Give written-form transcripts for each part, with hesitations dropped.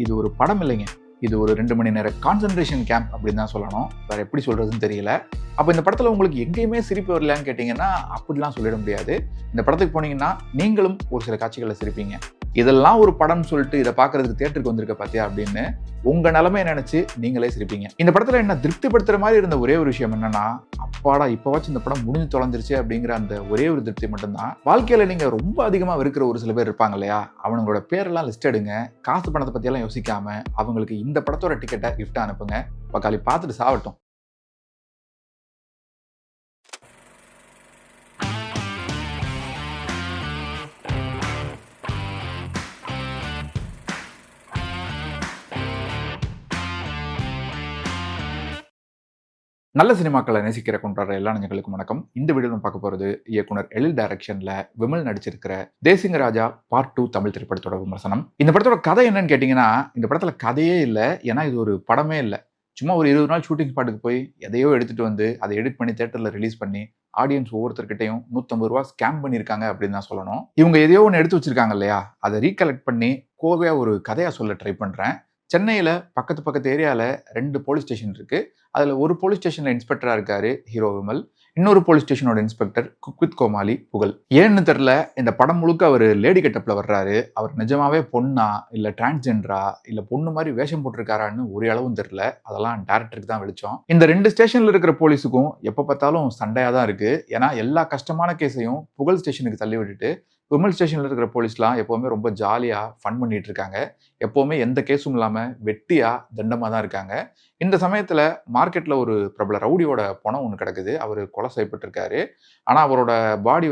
இது ஒரு படம் இல்லைங்க. இது ஒரு 2 மணி நேர கான்சன்ட்ரேஷன் கேம்ப் அப்படின்னு தான் சொல்லணும். வேற எப்படி சொல்றதுன்னு தெரியல. அப்ப இந்த படத்துல உங்களுக்கு எங்கேயுமே சிரிப்பு வரலையான்னு கேட்டீங்கன்னா, அப்படிலாம் சொல்லிட முடியாது. இந்த படத்துக்கு போனீங்கன்னா, நீங்களும் ஒரு சில காட்சிகள்ல சிரிப்பீங்க. இதெல்லாம் ஒரு படம்னு சொல்லிட்டு இதை பார்க்கறதுக்கு தியேட்டருக்கு வந்திருக்க பாத்தியா அப்படின்னு உங்க நிலைமையை நினைச்சு நீங்களே சிரிப்பீங்க. இந்த படத்துல என்ன திருப்திப்படுத்துற மாதிரி இருந்த ஒரே ஒரு விஷயம் என்னன்னா, அப்பாடா இப்பவாச்சும் இந்த படம் முடிஞ்சு தொலைஞ்சிருச்சு அப்படிங்கிற அந்த ஒரே ஒரு திருப்தி மட்டும்தான். வாழ்க்கையில நீங்க ரொம்ப அதிகமா வெறுக்கிற ஒரு சில பேர் இருப்பாங்க இல்லையா, அவங்களோட பேரெல்லாம் லிஸ்ட் எடுங்க. காசு பணத்தை பத்தி எல்லாம் யோசிக்காம அவங்களுக்கு இந்த படத்தோட டிக்கெட்டை கிஃப்டா அனுப்புங்க. பக்காளி பார்த்துட்டு சாவட்டும். நல்ல சினிமாக்களை நேசிக்கிற கொண்டாடுற எல்லா நெஞ்சங்களுக்கும் வணக்கம். இந்த வீடியோவில் பார்க்க போறது இயக்குனர் எழில் டைரக்ஷன்ல விமல் நடிச்சிருக்கிற தேசிங்க ராஜா பார்ட் 2 தமிழ் திரைப்படத்தோட விமர்சனம். இந்த படத்தோட கதை என்னன்னு கேட்டீங்கன்னா, இந்த படத்துல கதையே இல்லை. ஏன்னா இது ஒரு படமே இல்லை. சும்மா ஒரு 20 நாள் ஷூட்டிங் ஸ்பாட்டுக்கு போய் எதையோ எடுத்துட்டு வந்து அதை எடிட் பண்ணி தியேட்டர்ல ரிலீஸ் பண்ணி ஆடியன்ஸ் ஒவ்வொருத்தர்கிட்டையும் 150 ரூபா ஸ்கேம் பண்ணியிருக்காங்க அப்படின்னு தான் சொல்லணும். இவங்க எதையோ ஒன்று எடுத்து வச்சிருக்காங்க இல்லையா, அதை ரீகலெக்ட் பண்ணி கோவையா ஒரு கதையா சொல்ல ட்ரை பண்றேன். சென்னையில் பக்கத்து ஏரியாவில் 2 போலீஸ் ஸ்டேஷன் இருக்கு. அதில் ஒரு போலீஸ் ஸ்டேஷனில் இன்ஸ்பெக்டராக இருக்காரு ஹீரோ விமல். இன்னொரு போலீஸ் ஸ்டேஷனோட இன்ஸ்பெக்டர் குக்வித் கோமாளி புகழ். ஏன்னு தெரில, இந்த படம் முழுக்க அவர் லேடி கெட்டப்பில் வர்றாரு. அவர் நிஜமாவே பொண்ணா இல்லை டிரான்ஸ்ஜெண்டரா இல்லை பொண்ணு மாதிரி வேஷம் போட்டிருக்காரான்னு ஒரு அளவும் தெரில. அதெல்லாம் டேரக்டருக்கு தான் வெளிச்சம். இந்த 2 ஸ்டேஷனில் இருக்கிற போலீஸுக்கும் எப்போ பார்த்தாலும் சண்டையாக தான் இருக்கு. ஏன்னா எல்லா கஷ்டமான கேஸையும் புகழ் ஸ்டேஷனுக்கு தள்ளி விட்டுட்டு விமல் ஸ்டேஷனில் இருக்கிற போலீஸ்லாம் எப்போவுமே ரொம்ப ஜாலியாக ஃபன் பண்ணிட்டு இருக்காங்க. எப்போவுமே எந்த கேஸும் இல்லாமல் வெட்டியாக தண்டமாக தான் இருக்காங்க. இந்த சமயத்தில் மார்க்கெட்டில் ஒரு பிரபல ரவுடியோட பணம் ஒன்று கிடக்குது. அவர் கொலை செய்யப்பட்டிருக்காரு. ஆனால் அவரோட பாடி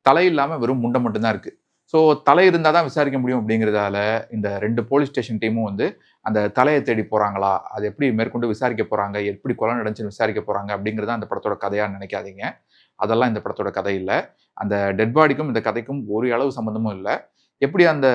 தலை இல்லாமல் வெறும் முண்டை மட்டும்தான் இருக்குது. ஸோ தலை இருந்தால் தான் விசாரிக்க முடியும் அப்படிங்கிறதால இந்த 2 போலீஸ் ஸ்டேஷன் டீமும் அந்த தலையை தேடி போகிறாங்களா, அது எப்படி மேற்கொண்டு விசாரிக்க போகிறாங்க, எப்படி கொலை நடந்துச்சுன்னு விசாரிக்க போகிறாங்க அப்படிங்கிறத அந்த படத்தோட கதையாக நினைக்காதீங்க. அதெல்லாம் இந்த படத்தோட கதை இல்லை. அந்த டெட் பாடிக்கும் இந்த கதைக்கும் ஒரு அளவு சம்மந்தமும் இல்லை. எப்படி அந்த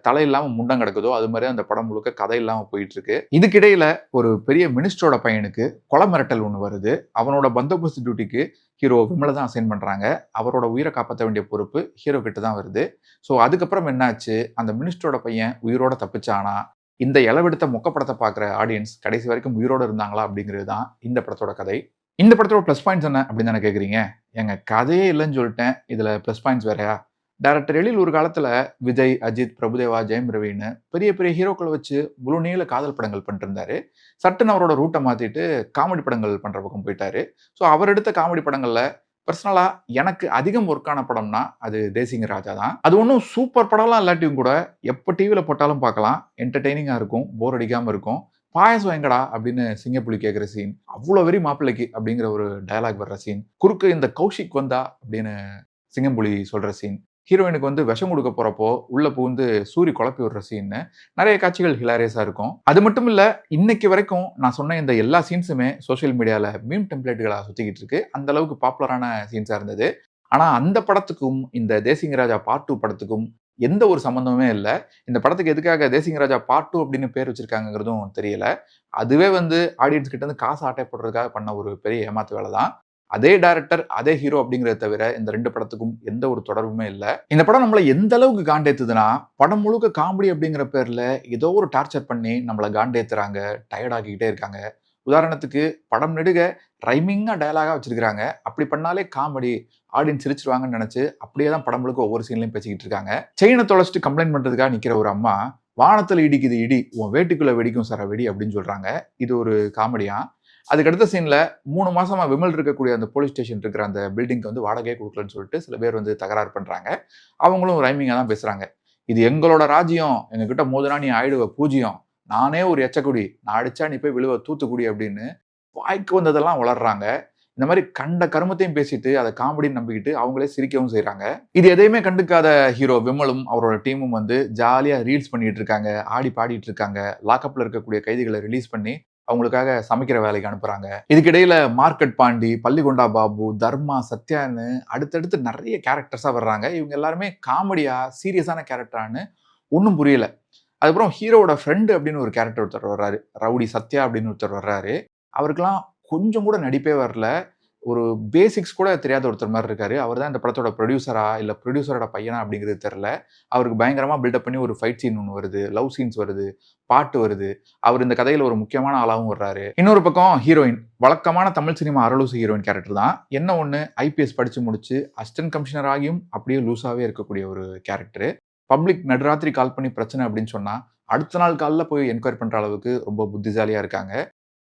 தலை இல்லாமல் முண்டம் கிடக்குதோ அது மாதிரி அந்த படம் முழுக்க கதை இல்லாமல் போயிட்டு இருக்கு. இதுக்கிடையில ஒரு பெரிய மினிஸ்டரோட பையனுக்கு கொலை மிரட்டல் ஒன்று வருது. அவனோட பந்தோபஸ்து டியூட்டிக்கு ஹீரோ விமலை தான் அசைன் பண்ணுறாங்க. அவரோட உயிரை காப்பாற்ற வேண்டிய பொறுப்பு ஹீரோ கிட்ட தான் வருது. ஸோ அதுக்கப்புறம் என்னாச்சு, அந்த மினிஸ்டரோட பையன் உயிரோட தப்பிச்சானா, இந்த இளவெடுத்த மொக்க படத்தை பார்க்குற ஆடியன்ஸ் கடைசி வரைக்கும் உயிரோட இருந்தாங்களா அப்படிங்கிறது தான் இந்த படத்தோட கதை. இந்த படத்தோட ப்ளஸ் பாயிண்ட்ஸ் என்ன அப்படின்னு தானே கேட்குறீங்க. எங்க கதையே இல்லைன்னு சொல்லிட்டேன், இதில் ப்ளஸ் பாயிண்ட்ஸ் வேறையா? டைரக்டர் எழில் ஒரு காலத்தில் விஜய், அஜித், பிரபுதேவா, ஜெயம் ரவின்னு பெரிய பெரிய ஹீரோக்களை வச்சு முழு நீள காதல் படங்கள் பண்ணிட்டு இருந்தாரு. சட்டுன்னு அவரோட ரூட்டை மாற்றிட்டு காமெடி படங்கள் பண்ணுற பக்கம் போயிட்டாரு. ஸோ அவர் எடுத்த காமெடி படங்களில் பர்சனலாக எனக்கு அதிகம் ஒர்க்கான படம்னா அது தேசிங்க ராஜா தான். அது ஒன்றும் சூப்பர் படம்லாம் இல்லாட்டியும் கூட எப்போ டிவியில் போட்டாலும் பார்க்கலாம். என்டர்டெய்னிங்காக இருக்கும், போர் அடிக்காமல் இருக்கும். பாயசம் எங்கடா அப்படின்னு சிங்கப்புலி கேட்குற சீன், அவ்வளோ வெறி மாப்பிள்ளைக்கு அப்படிங்கிற ஒரு டயலாக் வர்ற சீன், குறுக்கு இந்த கௌஷிக் வந்தா அப்படின்னு சிங்கம்புலி சொல்ற சீன், ஹீரோயினுக்கு விஷம் கொடுக்க போறப்போ உள்ள புகுந்து சூரி குழப்பி விடுற சீன்னு நிறைய காட்சிகள் ஹிலாரியஸா இருக்கும். அது மட்டும் இல்ல, இன்னைக்கு வரைக்கும் நான் சொன்ன இந்த எல்லா சீன்ஸுமே சோசியல் மீடியால மீம் டெம்ப்ளேட்டுகளா சுத்திக்கிட்டு இருக்கு. அந்த அளவுக்கு பாப்புலரான சீன்ஸா இருந்தது. ஆனா அந்த படத்துக்கும் இந்த தேசிங்க ராஜா பார்ட் 2 படத்துக்கும் எந்த ஒரு சம்பந்தமுமே இல்லை. இந்த படத்துக்கு எதுக்காக தேசிங்க ராஜா பார்ட் 2 அப்படின்னு பேர் வச்சிருக்காங்கிறதும் தெரியல. அதுவே ஆடியன்ஸ் கிட்ட இருந்து காசு ஆட்டை போடுறதுக்காக பண்ண ஒரு பெரிய ஏமாத்து வேலை தான். அதே டைரக்டர் அதே ஹீரோ அப்படிங்கிறத தவிர இந்த 2 படத்துக்கும் எந்த ஒரு தொடர்புமே இல்லை. இந்த படம் நம்மளை எந்த அளவுக்கு காண்டேத்துதுன்னா, படம் முழுக்க காமெடி அப்படிங்கிற பேர்ல ஏதோ ஒரு டார்ச்சர் பண்ணி நம்மளை காண்டேத்துறாங்க, டயர்ட் ஆக்கிக்கிட்டே இருக்காங்க. உதாரணத்துக்கு படம் நெடுக ரைமிங்கா டயலாகா வச்சிருக்காங்க. அப்படி பண்ணாலே காமெடி, ஆடியன்ஸ் சிரிச்சிருவாங்கன்னு நினைச்சு அப்படியே தான் படம் முழுக்க ஒவ்வொரு சீன்லையும் பேசிக்கிட்டு இருக்காங்க. செயினை தொலைச்சிட்டு கம்ப்ளைண்ட் பண்றதுக்காக நிக்கிற ஒரு அம்மா, வானத்துல இடிக்குது இடி, உன் வேட்டுக்குள்ள வெடிக்கும் சார வெடி அப்படின்னு சொல்றாங்க. இது ஒரு காமெடியா? அதுக்கு அடுத்த சீன்ல 3 மாசமா விமல் இருக்கக்கூடிய அந்த போலீஸ் ஸ்டேஷன் இருக்கிற அந்த பில்டிங்க்கு வாடகையே கொடுக்கலன்னு சொல்லிட்டு சில பேர் தகராறு பண்றாங்க. அவங்களும் ரைமிங்கா தான் பேசுறாங்க. இது எங்களோட ராஜ்யம், எங்ககிட்ட மோதினா நீ ஆயிடுவ பூஜ்யம், நானே ஒரு எச்சக்குடி, நான் அடிச்சா நீ போய் விழுவ தூத்துக்குடி அப்படின்னு வாய்க்கு வந்ததெல்லாம் வளர்றாங்க. இந்த மாதிரி கண்ட கருமத்தையும் பேசிட்டு அதை காமெடின்னு நம்பிக்கிட்டு அவங்களே சிரிக்கவும் செய்யறாங்க. இது எதையுமே கண்டுக்காத ஹீரோ விமலும் அவரோட டீமும் ஜாலியா ரீல்ஸ் பண்ணிட்டு இருக்காங்க, ஆடி பாடிட்டு இருக்காங்க. லாக்அப்ல இருக்கக்கூடிய கைதிகளை ரிலீஸ் பண்ணி அவங்களுக்காக சமைக்கிற வேலைக்கு அனுப்புறாங்க. இதுக்கிடையில மார்க்கெட் பாண்டி, பள்ளிகொண்டா பாபு, தர்மா, சத்யான்னு அடுத்தடுத்து நிறைய கேரக்டர்ஸா வர்றாங்க. இவங்க எல்லாருமே காமெடியா சீரியஸான கேரக்டரானு ஒன்றும் புரியல. அதுக்கப்புறம் ஹீரோவோட ஃப்ரெண்டு அப்படின்னு ஒரு கேரக்டர் ஒருத்தர் வர்றாரு, ரவுடி சத்யா அப்படின்னு ஒருத்தர் வர்றாரு. அவருக்கெல்லாம் கொஞ்சம் கூட நடிப்பே வரல. ஒரு பேசிக்ஸ் கூட தெரியாத ஒருத்தர் மாதிரி இருக்காரு. அவர் தான் இந்த படத்தோட ப்ரொடியூசரா இல்ல ப்ரொடியூசரோட பையனா அப்படிங்கிறது தெரியல. அவருக்கு பயங்கரமா பில்டப் பண்ணி ஒரு ஃபைட் சீன் ஒண்ணு வருது, லவ் சீன்ஸ் வருது, பாட்டு வருது. அவர் இந்த கதையில ஒரு முக்கியமான ஆளாவும் வர்றாரு. இன்னொரு பக்கம் ஹீரோயின் வழக்கமான தமிழ் சினிமா அரலூசு ஹீரோயின் கேரக்டர் தான். என்ன ஒண்ணு ஐபிஎஸ் படிச்சு முடிச்சு அசிஸ்டன்ட் கமிஷனர் ஆகியும் அப்படியே லூசாவே இருக்கக்கூடிய ஒரு கேரக்டர். பப்ளிக் நடுராத்திரி கால் பண்ணி பிரச்சனை அப்படின்னு சொன்னா அடுத்த நாள் காலைல போய் என்கொயரி பண்ற அளவுக்கு ரொம்ப புத்திசாலியா இருக்காங்க.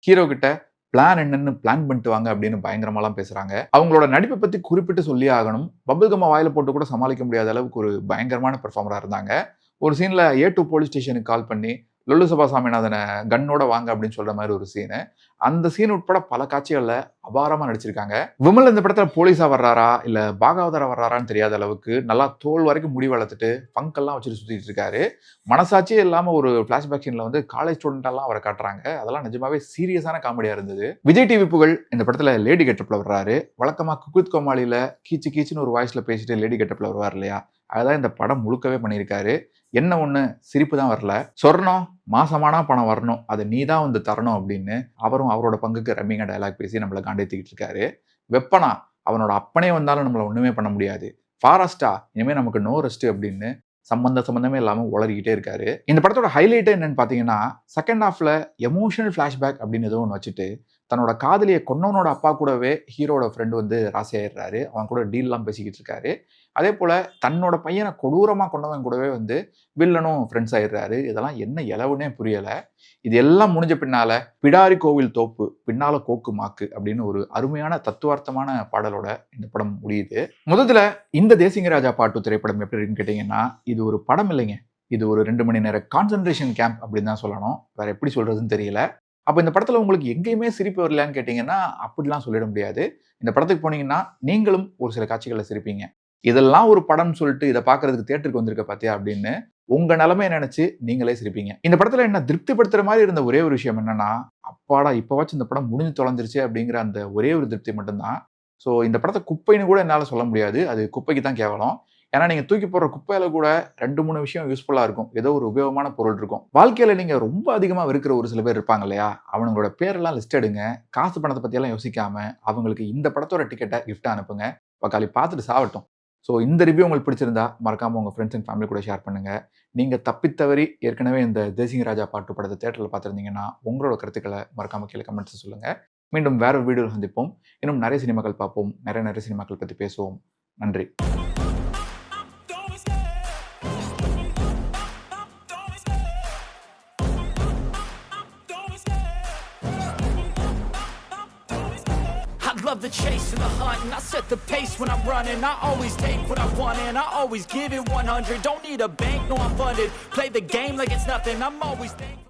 ஹீரோ கிட்ட பிளான் என்னன்னு பிளான் பண்ணிட்டு வாங்க அப்படின்னு பயங்கரமாலாம் பேசுறாங்க. அவங்களோட நடிப்பை பத்தி குறிப்பிட்டு சொல்லியே ஆகணும். பபிள் கம்மை வாயில போட்டு கூட சமாளிக்க முடியாத அளவுக்கு ஒரு பயங்கரமான பெர்ஃபார்மரா இருந்தாங்க. ஒரு சீன்ல A2 போலீஸ் ஸ்டேஷனுக்கு கால் பண்ணி லொல்லு சபா சாமிநாதனை கன்னோட வாங்க அப்படின்னு சொல்ற மாதிரி ஒரு சீனு. அந்த சீன் உட்பட பல காட்சிகள்ல அபாரமா நடிச்சிருக்காங்க. விமல் இந்த படத்துல போலீஸா வர்றாரா இல்ல பாகாவதரா வர்றாரான்னு தெரியாத அளவுக்கு நல்லா தோல் வரைக்கும் முடி வளர்த்துட்டு ஃபங்க் எல்லாம் வச்சுட்டு சுத்திட்டு இருக்காரு. மனசாட்சியே இல்லாம ஒரு பிளாஷ்பேக் சீன்ல வந்து காலேஜ் ஸ்டூடெண்ட் எல்லாம் அவரை காட்டுறாங்க. அதெல்லாம் நிஜமாவே சீரியஸான காமெடியா இருந்தது. விஜய் டிவி புகழ் இந்த படத்துல லேடி கெட்டப்ல வர்றாரு. வழக்கமா குக்வித் கோமாளியில கீச்சு கீச்சுன்னு ஒரு வாய்ஸ்ல பேசிட்டு லேடி கெட்டப்ல வருவார் இல்லையா, அதான் இந்த படம் முழுக்கவே பண்ணியிருக்காரு. என்ன ஒண்ணு சிரிப்பு தான் வரல. சொர்ணம் மாசமானா பணம் வரணும், அதை நீ தான் வந்து தரணும் அப்படின்னு அவரும் அவரோட பங்குக்கு ரம்மிங்க டயலாக் பேசி நம்மளை காண்டேத்திக்கிட்டு இருக்காரு. வெப்பனா அவனோட அப்பனே வந்தாலும் நம்மள ஒண்ணுமே பண்ண முடியாது. ஃபாரஸ்டா இனிமே நமக்கு நோ ரெஸ்ட் அப்படின்னு சம்பந்தமே இல்லாம உளறிக்கிட்டே இருக்காரு. இந்த படத்தோட ஹைலைட் என்னன்னு பாத்தீங்கன்னா செகண்ட் ஹாஃப்ல எமோஷனல் பிளாஷ்பேக் அப்படின்னு ஏதோ ஒன்று வச்சுட்டு தன்னோட காதலியை கொன்னவனோட அப்பா கூடவே ஹீரோட ஃப்ரெண்டு வந்து ராசியாயிடுறாரு. அவன் கூட டீல்லாம் பேசிக்கிட்டு இருக்காரு. அதே போல தன்னோட பையனை கொடூரமா கொண்டவன் கூடவே வந்து வில்லனும் ஃப்ரெண்ட்ஸ் ஆயிடுறாரு. இதெல்லாம் என்ன இலவுனே புரியல. இது எல்லாம் முடிஞ்ச பின்னால பிடாரி கோவில் தோப்பு பின்னால கோக்கு மாக்கு அப்படின்னு ஒரு அருமையான தத்துவார்த்தமான பாடலோட இந்த படம் முடியுது. முதல்ல இந்த தேசிங்க ராஜா பாட்டு திரைப்படம் எப்படி இருக்குன்னு கேட்டீங்கன்னா இது ஒரு படம் இல்லைங்க. இது ஒரு 2 மணி நேர கான்சன்ட்ரேஷன் கேம்ப் அப்படின்னு தான் சொல்லணும். வேற எப்படி சொல்றதுன்னு தெரியல. அப்ப இந்த படத்துல உங்களுக்கு எங்கேயுமே சிரிப்பு வரலையான்னு கேட்டீங்கன்னா அப்படிலாம் சொல்லிட முடியாது. இந்த படத்துக்கு போனீங்கன்னா நீங்களும் ஒரு சில காட்சிகளை சிரிப்பீங்க. இதெல்லாம் ஒரு படம்னு சொல்லிட்டு இதை பாக்குறதுக்கு தியேட்டருக்கு வந்திருக்க பாத்தியா அப்படின்னு உங்க நிலைமையை நினைச்சு நீங்களே சிரிப்பீங்க. இந்த படத்துல என்ன திருப்திப்படுத்துற மாதிரி இருந்த ஒரே ஒரு விஷயம் என்னன்னா, அப்பாடா இப்பவாச்சும் இந்த படம் முடிஞ்சு தொலைஞ்சிருச்சு அப்படிங்கிற அந்த ஒரே ஒரு திருப்தி மட்டும்தான். ஸோ இந்த படத்தை குப்பைன்னு கூட என்னால சொல்ல முடியாது. அது குப்பைக்கு தான் கேவலம். ஏன்னா நீங்க தூக்கி போடுற குப்பையில கூட 2-3 விஷயம் யூஸ்ஃபுல்லா இருக்கும். ஏதோ ஒரு உபயோகமான பொருள் இருக்கும். வாழ்க்கையில நீங்க ரொம்ப அதிகமா வெறுக்கிற ஒரு சில பேர் இருப்பாங்க இல்லையா, அவங்களோட பேரெல்லாம் லிஸ்ட் எடுங்க. காசு பணத்தை பத்தி எல்லாம் யோசிக்காம அவங்களுக்கு இந்த படத்தோட டிக்கெட்டை கிஃப்டா அனுப்புங்க. பக்காளி பார்த்துட்டு சாவட்டும். ஸோ இந்த ரிவ்யூ உங்களுக்கு பிடிச்சிருந்தா மறக்காம உங்க ஃப்ரெண்ட்ஸ் அண்ட் ஃபேமிலி கூட ஷேர் பண்ணுங்க. நீங்க தப்பித்தவறி ஏற்கனவே இந்த தேசிங்க ராஜா பாட்டு படத்தை தியேட்டர்ல பார்த்திருந்தீங்கன்னா உங்களோட கருத்துக்களை மறக்காம கீழே கமெண்ட்ஸ் சொல்லுங்க. மீண்டும் வேற ஒரு வீடியோவில் சந்திப்போம். இன்னும் நிறைய சினிமாக்கள் பார்ப்போம். நிறைய சினிமாக்கள் பத்தி பேசுவோம். நன்றி. Love the chase and the hunt, and I set the pace when I'm running. I always take what I want and I always give it 100. Don't need a bank, no I'm funded. Play the game like it's nothing. I'm always thankful.